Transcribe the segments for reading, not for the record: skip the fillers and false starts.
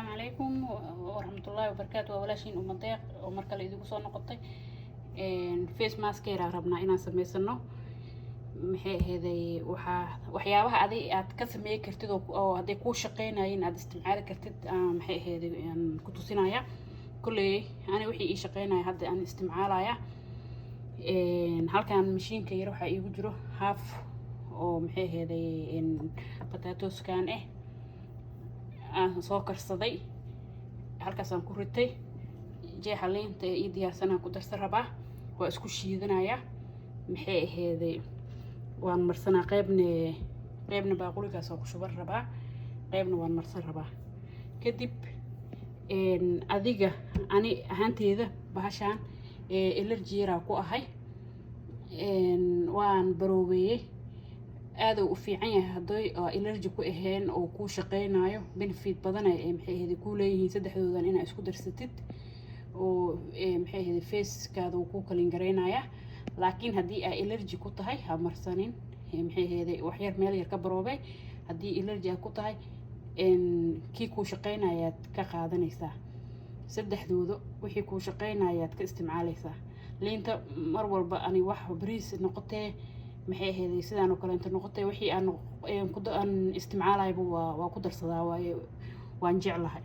السلام عليكم ورحمة الله وبركاته. ولا شيء ومضيق ومركل إذا قصنا قطي فيس ماسك يرى ربنا إنا سميسنا محي هذي وحيابها عادي أتكسم كرتيد أو هذي كوش شقينا ين عاد استمعال كرتيد محي هذي يعني كنت صنايع كل أنا وحي شقينا هذا أنا استمعالها هل كان مشين كيروح يجرو هاف أو محي هذي إن بطاطس كان soo karsaday halkaasaan ku ritay jeexa leenta iyo diyaarsanaa ku darsan rabaa waa isku shiidanaya maxay aheeday waan marsanaa qaybna baaquligaas oo ku shuban rabaa qaybna waan marsan rabaa kadib adiga ani ahaanteeda bahashaan allergy ku ahay waan baroobeeyay aad u fiican yahay haday allergy ku aheen oo ku shaqeynayo benefit badan ay maxay ahayd ku leeyihiin saddexdoodan inaa isku darsatid oo maxay ahayd face-kaada uu ku kalin gareynaya laakiin hadii ay allergy ku tahay ha marsanin maxay ahayd wax yar meel yar ka baroobay hadii allergy ku tahay kii ku shaqeynayaad ka qaadanaysaa saddexdooda wixii ku shaqeynayaad ka isticmaalaysaa liinta mar walba ani wax bariis noqotay maxay ahayd sidaan oo kale inta noqotay wixii aan isticmaalayba waa ku darsadaa waan jeclahay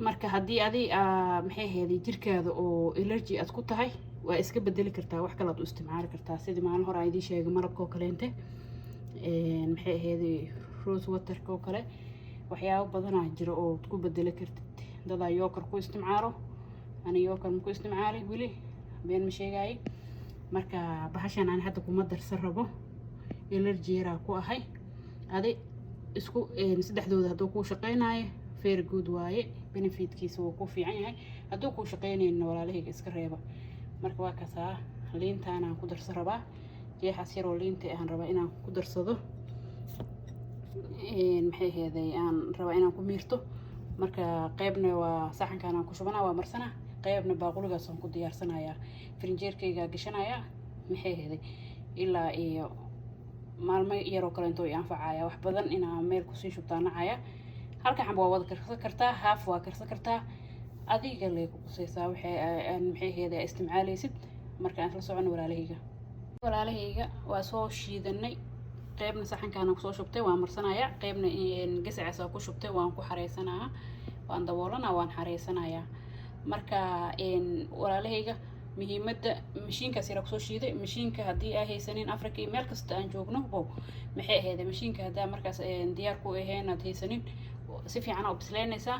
marka hadii maxay ahayd jirkaada oo allergy aad ku tahay waa iska bedeli kartaa wax kale aad u isticmaali kartaa sidii maalin hore ay idin sheegay malabka oo kale maxay ahayd rose water oo kale waxyaabo badan jira oo ku bedeli kartid dada yogurt ku isticmaalo ani yogurt ku isticmaali wili been ma sheegay marka bahashan aan hadda kuma darsan rabo allergy ku ahay adi isku saddexdooda haduu ku shaqeynayo very good waaye benefitkiisa wuu ku fiican yahay haduu ku shaqeynayna walaalahayga iska reeba marka waa kasaa liintaan aan ku darsan rabaa jeexas yar oo liinta aan rabaa inaan ku darsado maxay ahayd aan rabaa inaan ku miirto marka qaybna waa saxankaan aan ku shubanaa waa marsanaa qaybna baaquligaas aan ku diyaarsanayaa frinjeerkayga gashanaya maxay ahayd ilaa iyo maalmo yar oo kale intuu anfacaya wax badan inaa meel ku sii shubtaanacaya halka xamba waa wada karsan kartaa haaf waa karsan kartaa adiga leey ku qosaysaa maxay ahayd isticmaalaysid marka aan la socon walaalahayga waa soo shiidanay qaybna saxankaan ku soo shubtay waan marsanaya qaybna gasacaas ku shubtay waan ku xareysanaa waan daboolana waan xareysanaya marka walaalahayga muhiimada mashiinkaas yar ku soo shiiday mashiinka hadii ay haysanin Afrika meel kasta aan joogno maxay ahayd mashiinka hadaa markaas diyaar ku ahayn aad haysanin si fiican u bislaynaysaa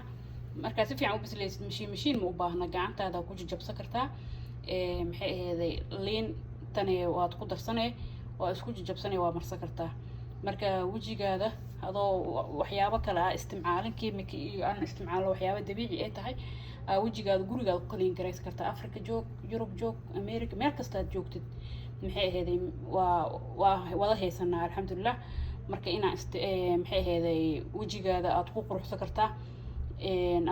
marka si fiican u bislaysid mashiin ma u baahna gacantaada ku jabsan kartaa maxay ahayd liin tani waad ku darsanay waa isku jabsanay waa marsan kartaa marka wajigaada adoo waxyaabo kale ah isticmaalin kiimika iyo aan isticmaalo waxyaabo dabiici ah tahay wajigaada gurigaada ku kalin gareysan kartaa Afrika joog Yurub joog America meel kasta aad joogtid maxay ahayd waa wada haysanaa alxamdulillah marka inaa maxay ahayd wajigaada aad ku quruxsan kartaa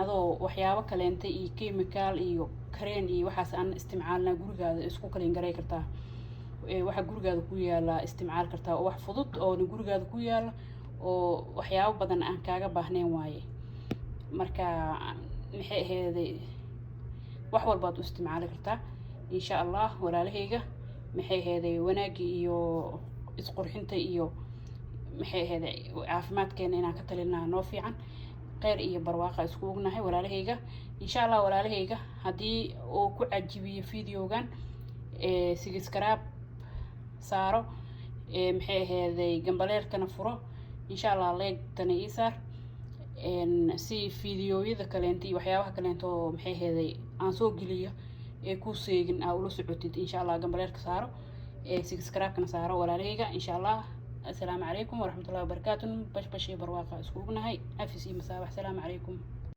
adoo waxyaabo kale inta iyo chemical iyo kareen iyo waxaas aan isticmaalna gurigaada isku kalin gareey kartaa waxa gurigaada ku yaala isticmaal kartaa oo wax fudud oo gurigaada ku yaala oo waxyaabo badan aan kaaga baahneen waaye marka maxay ahayd wax walba aad u isticmaali kartaa insha Allah walaalahayga maxay ahayd wanaagi iyo isqurxinta iyo maxay ahayd caafimaadkeena inaan ka talinaa noo fiican qeyr iyo barwaaqo isku ognahay walaalahayga insha Allah walaalahayga hadii uu ku cajibiyo videogan subscribe saaro maxay ahayd gambaleelkana furo insha Allah like tani isaar si videoyada kale intii waxyaabaha kale intoo maxay ahayd aan soo geliyo ku seegin ula socotid insha Allah gambaleelka saaro subscribe-kana saaro walaalahayga insha Allah السلام عليكم ورحمة الله وبركاته. بش بشي برواقة اسكوبناهي أفسي مساء السلام عليكم.